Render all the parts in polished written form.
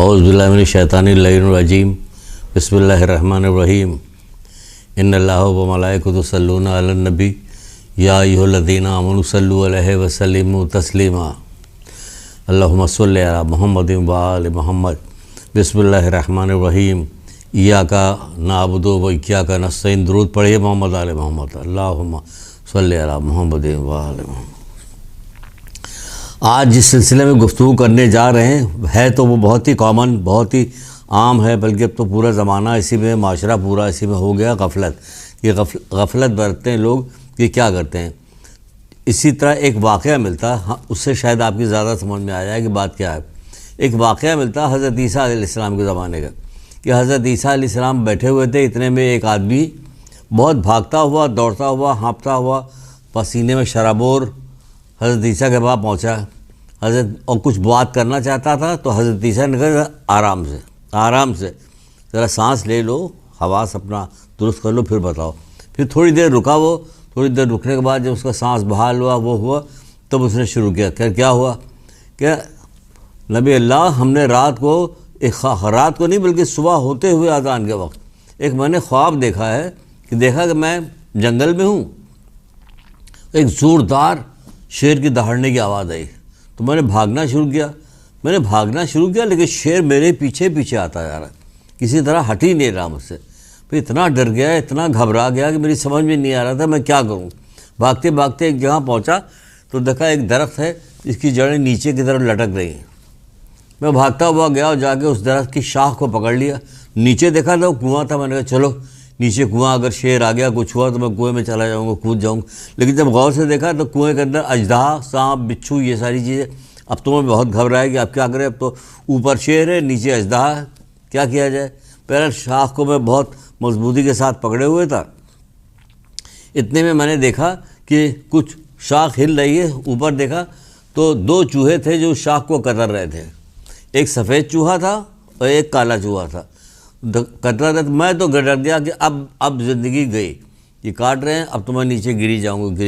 اعوذ باللہ من الشیطان الرجیم بسم اللہ الرحمن الرحیم ان اللہ و ملائکۃ یصلون علی النبی یا ایھا الذین آمنوا صلوا علیہ وسلموا تسلیما اللہم صل علی محمد و آل محمد بسم اللہ الرحمن الرحیم ایاک نعبد و ایاک نستعین درود پڑھیے محمد آل محمد اللہم صل علی محمد و آل محمد۔ آج جس سلسلے میں گفتگو کرنے جا رہے ہیں ہے تو وہ بہت ہی کامن، بہت ہی عام ہے، بلکہ اب تو پورا زمانہ اسی میں، معاشرہ پورا اسی میں ہو گیا، غفلت۔ یہ غفلت برتتے ہیں لوگ کہ کیا کرتے ہیں۔ اسی طرح ایک واقعہ ملتا، اس سے شاید آپ کی زیادہ سمجھ میں آ جائے کہ بات کیا ہے۔ ایک واقعہ ملتا حضرت عیسیٰ علیہ السلام کے زمانے کا کہ حضرت عیسیٰ علیہ السلام بیٹھے ہوئے تھے، اتنے میں ایک آدمی بہت بھاگتا ہوا، دوڑتا ہوا، ہانپتا ہوا، پسینے میں شرابور حضرت عیسیٰ کے پاس پہنچا اور کچھ بات کرنا چاہتا تھا۔ تو حضرت عیسیٰ نے کہا آرام سے ذرا سانس لے لو، حواس اپنا درست کر لو، پھر بتاؤ۔ پھر تھوڑی دیر رکا، وہ تھوڑی دیر رکنے کے بعد جب اس کا سانس بحال ہوا، وہ ہوا، تب اس نے شروع کیا کیا ہوا کہ نبی اللہ، ہم نے رات کو نہیں بلکہ صبح ہوتے ہوئے اذان کے وقت ایک میں نے خواب دیکھا ہے کہ میں جنگل میں ہوں، ایک زوردار شیر کی دہاڑنے کی آواز آئی، تو میں نے بھاگنا شروع کیا لیکن شیر میرے پیچھے پیچھے آتا جا رہا، کسی طرح ہٹ ہی نہیں رہا مجھ سے۔ پھر اتنا ڈر گیا، اتنا گھبرا گیا کہ میری سمجھ میں نہیں آ رہا تھا میں کیا کروں۔ بھاگتے بھاگتے ایک جگہ پہنچا تو دیکھا ایک درخت ہے جس کی جڑیں نیچے کی طرف لٹک رہی ہیں۔ میں بھاگتا ہوا گیا اور جا کے اس درخت کی شاخ کو پکڑ لیا، نیچے دیکھا تو کنواں تھا، میں نے کہا چلو نیچے کنواں، اگر شیر آ گیا کچھ ہوا تو میں کنویں میں چلا جاؤں گا، کود جاؤں گا۔ لیکن جب غور سے دیکھا تو کنویں کے اندر اژدہا، سانپ، بچھو، یہ ساری چیزیں۔ اب تو میں بہت گھبرایا کہ اب کیا کریں، اب تو اوپر شیر ہے، نیچے اژدہا ہے، کیا کیا جائے۔ پہلے شاخ کو میں بہت مضبوطی کے ساتھ پکڑے ہوئے تھا، اتنے میں نے دیکھا کہ کچھ شاخ ہل رہی ہے، اوپر دیکھا تو دو چوہے تھے جو شاخ کو کتر رہے تھے، ایک سفید چوہا تھا اور ایک کالا چوہا تھا۔ کترا تھا، میں تو ڈر گیا کہ اب زندگی گئی، یہ کاٹ رہے ہیں، اب تو میں نیچے گری جاؤں گا۔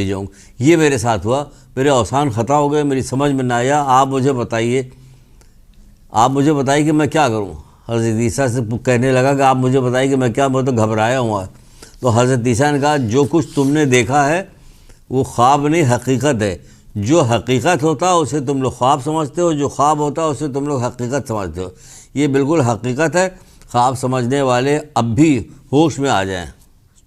یہ میرے ساتھ ہوا، میرے اوسان خطا ہو گئے، میری سمجھ میں نہ آیا۔ آپ مجھے بتائیے کہ میں کیا کروں۔ حضرت عیسیٰ سے کہنے لگا کہ آپ مجھے بتائیے کہ میں تو گھبرایا ہوں۔ تو حضرت عیسیٰ نے کہا جو کچھ تم نے دیکھا ہے وہ خواب نہیں، حقیقت ہے۔ جو حقیقت ہوتا ہے اسے تم لوگ خواب سمجھتے ہو، جو خواب ہوتا ہے اسے تم لوگ حقیقت سمجھتے ہو۔ یہ بالکل حقیقت ہے۔ خواب سمجھنے والے اب بھی ہوش میں آ جائیں،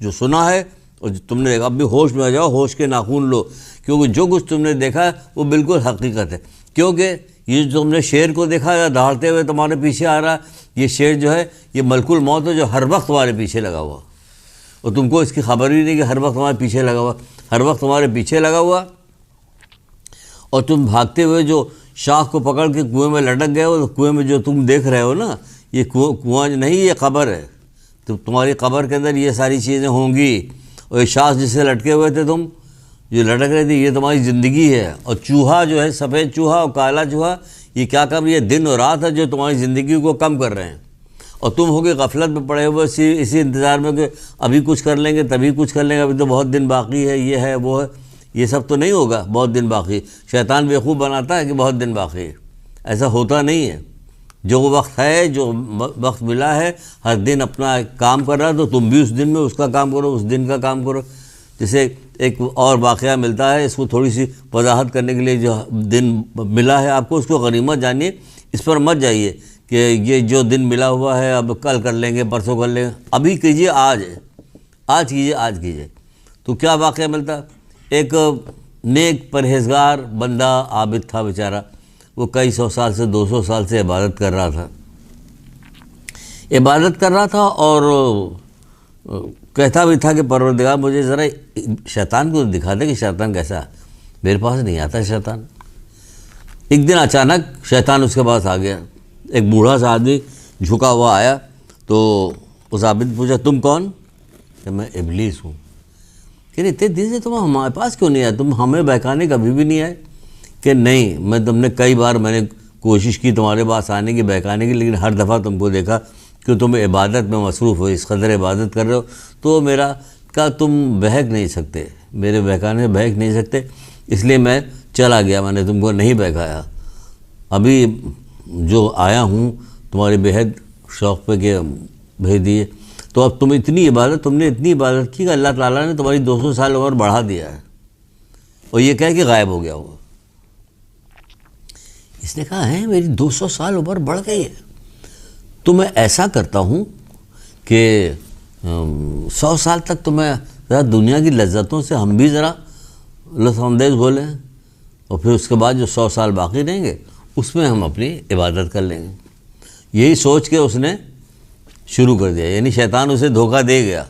جو سنا ہے اور جو تم نے دیکھا، اب بھی ہوش میں آ جاؤ، ہوش کے ناخن لو، کیونکہ جو کچھ تم نے دیکھا ہے وہ بالکل حقیقت ہے۔ کیونکہ یہ جو تم نے شیر کو دیکھا یا دہاڑتے ہوئے تمہارے پیچھے آ رہا ہے، یہ شیر جو ہے یہ ملک الموت ہے، جو ہر وقت تمہارے پیچھے لگا ہوا، اور تم کو اس کی خبر ہی نہیں کہ ہر وقت تمہارے پیچھے لگا ہوا، ہر وقت تمہارے پیچھے لگا ہوا۔ اور تم بھاگتے ہوئے جو شاخ کو پکڑ کے کنویں میں لٹک گئے ہو، تو کنویں میں جو تم دیکھ رہے ہو نا، یہ کنواں نہیں، یہ قبر ہے۔ تو تمہاری قبر کے اندر یہ ساری چیزیں ہوں گی، اور یہ شاخ جس سے لٹکے ہوئے تھے تم، جو لٹک رہے تھے، یہ تمہاری زندگی ہے۔ اور چوہا جو ہے، سفید چوہا اور کالا چوہا، یہ کیا کر رہی ہے، دن اور رات ہے جو تمہاری زندگی کو کم کر رہے ہیں۔ اور تم ہو کے غفلت میں پڑے ہوئے اسی انتظار میں کہ ابھی کچھ کر لیں گے، تبھی کچھ کر لیں گے، ابھی تو بہت دن باقی ہے، یہ ہے وہ ہے۔ یہ سب تو نہیں ہوگا، بہت دن باقی۔ شیطان بیوقوف بناتا ہے کہ بہت دن باقی ہے، ایسا ہوتا نہیں ہے۔ جو وقت ہے، جو وقت ملا ہے، ہر دن اپنا کام کر رہا ہے، تو تم بھی اس دن میں اس کا کام کرو، اس دن کا کام کرو۔ جیسے ایک اور واقعہ ملتا ہے، اس کو تھوڑی سی وضاحت کرنے کے لیے، جو دن ملا ہے آپ کو، اس کو غنیمت جانیے، اس پر مت جائیے کہ یہ جو دن ملا ہوا ہے اب کل کر لیں گے، پرسوں کر لیں گے۔ ابھی کیجیے، آج کیجیے۔ تو کیا واقعہ ملتا، ایک نیک پرہیزگار بندہ عابد تھا بیچارہ، وہ کئی 100 سال سے 200 سال سے عبادت کر رہا تھا اور کہتا بھی تھا کہ پروردگار مجھے ذرا شیطان کو دکھا دے کہ شیطان کیسا ہے، میرے پاس نہیں آتا شیطان۔ ایک دن اچانک شیطان اس کے پاس آ گیا، ایک بوڑھا سا آدمی جھکا ہوا آیا، تو اس عابد نے پوچھا تم کون؟ کہ میں ابلیس ہوں۔ کہ اتنے دن سے تم ہمارے پاس کیوں نہیں آئے، تم ہمیں بہکانے کبھی بھی نہیں آئے؟ کہ نہیں، میں تم نے کئی بار میں نے کوشش کی تمہارے پاس آنے کی، بہکانے کی، لیکن ہر دفعہ تم کو دیکھا کہ تم عبادت میں مصروف ہو، اس قدر عبادت کر رہے ہو، تو میرا کہا تم بہک نہیں سکتے، میرے بہکانے میں بہک نہیں سکتے، اس لیے میں چلا گیا، میں نے تم کو نہیں بہکایا۔ ابھی جو آیا ہوں تمہارے بےحد شوق پہ کہ بھیج دیے. تو اب تم نے اتنی عبادت کی کہ اللہ تعالیٰ نے تمہاری 200 سال عمر بڑھا دیا ہے. اور یہ کہہ کہ غائب ہو گیا وہ. اس نے کہا ہے میری 200 سال عمر بڑھ گئی ہے تو میں ایسا کرتا ہوں کہ 100 سال تک تو میں ذرا دنیا کی لذتوں سے ہم بھی ذرا لطف اندیز ہو لیں, اور پھر اس کے بعد جو 100 سال باقی رہیں گے اس میں ہم اپنی عبادت کر لیں گے. یہی سوچ کے اس نے شروع کر دیا. یعنی شیطان اسے دھوکہ دے گیا,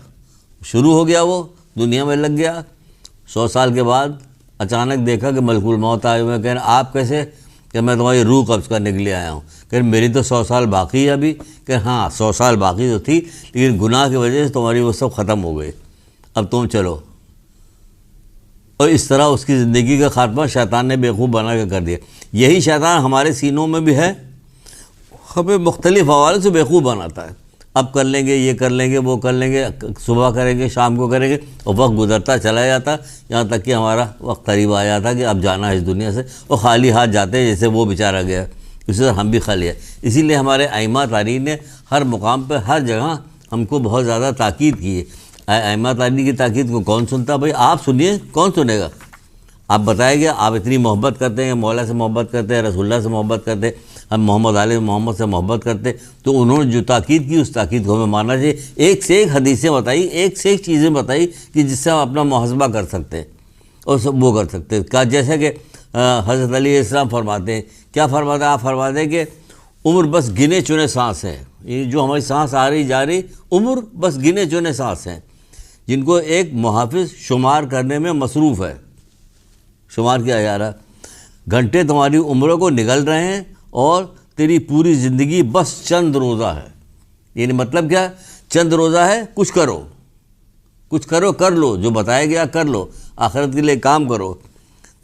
شروع ہو گیا, وہ دنیا میں لگ گیا. 100 سال کے بعد اچانک دیکھا کہ ملک الموت آئے ہوئے. کہنا آپ کیسے؟ کہ میں تمہاری روح قبض کرنے کے لیے آیا ہوں. کہ میری تو 100 سال باقی ہے ابھی. کہ ہاں 100 سال باقی تو تھی, لیکن گناہ کی وجہ سے تمہاری وہ سب ختم ہو گئی, اب تم چلو. اور اس طرح اس کی زندگی کا خاتمہ شیطان نے بیوقوف بنا کے کر دیا. یہی شیطان ہمارے سینوں میں بھی ہے, ہمیں مختلف حوالے سے بیوقوف بناتا ہے. اب کر لیں گے, یہ کر لیں گے, وہ کر لیں گے, صبح کریں گے, شام کو کریں گے, اور وقت گزرتا چلا جاتا, یہاں تک کہ ہمارا وقت قریب آ جاتا کہ اب جانا ہے اس دنیا سے. اور خالی ہاتھ جاتے ہیں جیسے وہ بیچارہ گیا, اسی طرح ہم بھی خالی ہیں. اسی لیے ہمارے ائمہ تارین نے ہر مقام پہ ہر جگہ ہم کو بہت زیادہ تاکید کی ہے. ائمہ تارین کی تاکید کو کون سنتا؟ بھائی آپ سنیے, کون سنے گا؟ آپ بتائیں گے, آپ اتنی محبت کرتے ہیں, مولا سے محبت کرتے ہیں, رسول اللہ سے محبت کرتے ہیں, ہم محمد علیہ محمد سے محبت کرتے, تو انہوں نے جو تاکید کی اس تاکید کو ہمیں ماننا چاہیے. ایک سے ایک حدیثیں بتائی, ایک سے ایک چیزیں بتائی کہ جس سے ہم اپنا محاسبہ کر سکتے ہیں اور سب وہ کر سکتے ہیں. جیسے کہ حضرت علی علیہ السلام فرماتے ہیں, کیا فرماتے ہیں؟ آپ فرماتے ہیں کہ عمر بس گنے چنے سانس ہیں. یہ جو ہماری سانس آ رہی جا رہی, عمر بس گنے چنے سانس ہیں, جن کو ایک محافظ شمار کرنے میں مصروف ہے. شمار کیا جا رہا, گھنٹے تمہاری عمروں کو نگل رہے ہیں اور تیری پوری زندگی بس چند روزہ ہے. یعنی مطلب کیا؟ چند روزہ ہے, کچھ کرو, کچھ کرو, کر لو, جو بتایا گیا کر لو, آخرت کے لیے کام کرو.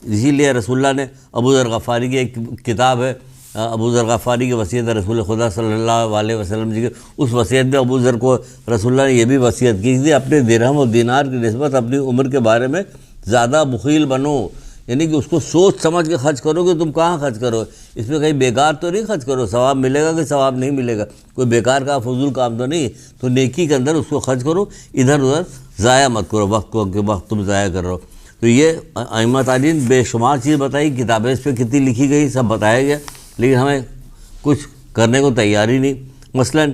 اسی لیے رسول اللہ نے ابو ذر غفاری کی ایک کتاب ہے, ابو ذر غفاری کی وصیت رسول خدا صلی اللہ علیہ وسلم جی کی, اس وصیت میں ابو ذر کو رسول اللہ نے یہ بھی وصیت کی تھی, اپنے درہم اور دینار کی نسبت اپنی عمر کے بارے میں زیادہ بخیل بنو. یعنی کہ اس کو سوچ سمجھ کے خرچ کرو کہ تم کہاں خرچ کرو, اس میں کہیں بیکار تو نہیں خرچ کرو, ثواب ملے گا کہ ثواب نہیں ملے گا, کوئی بیکار کا فضول کام تو نہیں. تو نیکی کے اندر اس کو خرچ کرو, ادھر ادھر ضائع مت کرو وقت کو, کہ وقت تم ضائع کر رہے ہو. تو یہ ائمہ تارین بے شمار چیز بتائی, کتابیں اس پہ کتنی لکھی گئی, سب بتایا گیا, لیکن ہمیں کچھ کرنے کو تیار ہی نہیں. مثلاً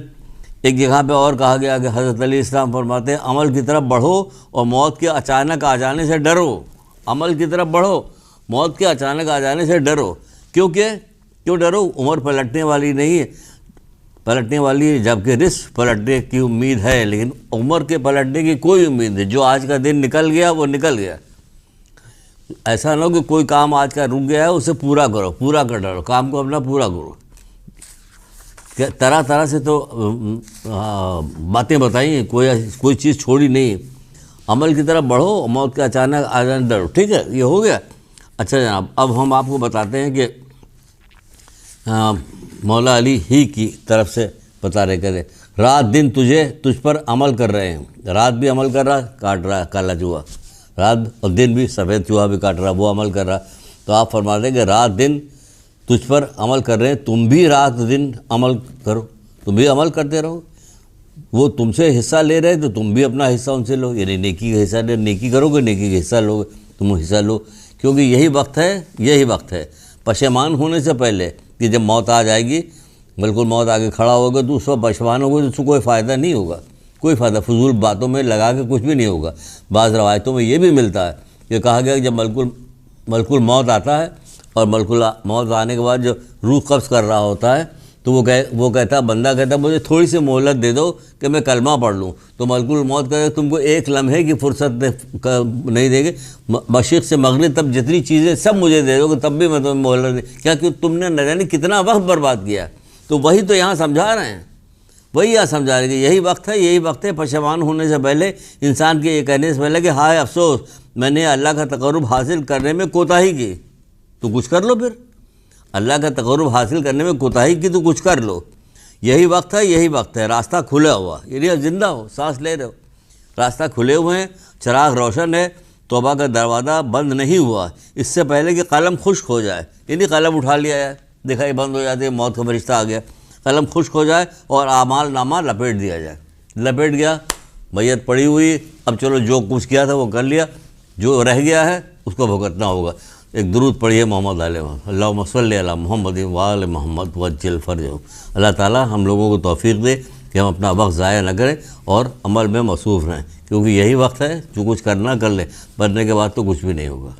ایک جگہ پہ اور کہا گیا کہ حضرت علیہ السلام فرماتے ہیں عمل کی طرف بڑھو اور موت کے اچانک آ جانے سے ڈرو. عمل کی طرف بڑھو, موت کے اچانک آ جانے سے ڈرو. کیوں ڈرو؟ عمر پلٹنے والی نہیں ہے, پلٹنے والی ہے, جبکہ رزق پلٹنے کی امید ہے, لیکن عمر کے پلٹنے کی کوئی امید نہیں. جو آج کا دن نکل گیا وہ نکل گیا. ایسا نہ ہو کہ کوئی کام آج کا رک گیا ہے اسے پورا کرو, پورا کر ڈالو, کام کو اپنا پورا کرو. طرح طرح سے تو باتیں بتائی ہیں, کوئی چیز چھوڑی نہیں. عمل کی طرف بڑھو, موت کے اچانک آ جانے ڈرو. ٹھیک ہے, یہ ہو گیا. اچھا جناب, اب ہم آپ کو بتاتے ہیں کہ مولا علی ہی کی طرف سے بتا رہے, کہتے رات دن تجھ پر عمل کر رہے ہیں. رات بھی عمل کر رہا, کاٹ رہا کالا چوہا, رات اور دن بھی سفید چوہا بھی کاٹ رہا, وہ عمل کر رہا. تو آپ فرماتے ہیں کہ رات دن تجھ پر عمل کر رہے ہیں, تم بھی رات دن عمل کرو, تم بھی عمل کرتے رہو. وہ تم سے حصہ لے رہے تو تم بھی اپنا حصہ ان سے لو. یعنی نیکی کا حصہ لے, نیکی کرو گے نیکی کا حصہ لو گے, تم حصہ لو. کیونکہ یہی وقت ہے پشیمان ہونے سے پہلے, کہ جب موت آ جائے گی, بالکل موت آگے کھڑا ہوگا تو اس وقت پشیمان ہوگا, تو اس کو کوئی فائدہ نہیں ہوگا, کوئی فائدہ, فضول باتوں میں لگا کے کچھ بھی نہیں ہوگا. بعض روایتوں میں یہ بھی ملتا ہے کہ کہا گیا کہ جب ملک الموت آتا ہے اور ملک الموت آنے کے بعد جو روح قبض کر رہا ہوتا ہے, تو وہ کہتا, بندہ کہتا مجھے تھوڑی سی مہلت دے دو کہ میں کلمہ پڑھ لوں. تو ملک الموت کہتا تم کو ایک لمحے کی فرصت نہیں دے گے, مشرق سے مغرب تب جتنی چیزیں سب مجھے دے دو کہ تب بھی میں تمہیں مہلت دے, کیا کہ تم نے نہ جانے کتنا وقت برباد کیا. تو وہی تو یہاں سمجھا رہے ہیں, وہی یہاں سمجھا رہے ہیں کہ یہی وقت ہے پشیمان ہونے سے پہلے, انسان کے یہ کہنے سے پہلے کہ ہائے افسوس میں نے اللہ کا تقرب حاصل کرنے میں کوتاہی کی. تو کچھ کر لو, پھر اللہ کا تقرب حاصل کرنے میں کوتاہی کی تو کچھ کر لو. یہی وقت ہے, راستہ کھلا ہوا, یعنی اب زندہ ہو, سانس لے رہے ہو, راستہ کھلے ہوئے ہیں, چراغ روشن ہے, توبہ کا دروازہ بند نہیں ہوا اس سے پہلے کہ قلم خشک ہو جائے. یعنی قلم اٹھا لیا جائے, دکھائی بند ہو جاتی ہے, موت کا فرشتہ آ گیا. قلم خشک ہو جائے اور اعمال نامہ لپیٹ دیا جائے. لپیٹ گیا, میت پڑی ہوئی, اب چلو جو کچھ کیا تھا وہ کر لیا, جو رہ گیا ہے اس کو بھگتنا ہوگا. ایک درود پڑھیے محمد علیہ وسلم, اللہم صلی علی محمد وآل محمد وعجل فرجہ. اللہ تعالیٰ ہم لوگوں کو توفیق دے کہ ہم اپنا وقت ضائع نہ کریں اور عمل میں مصروف رہیں, کیونکہ یہی وقت ہے جو کچھ کرنا کر لیں, مرنے کے بعد تو کچھ بھی نہیں ہوگا.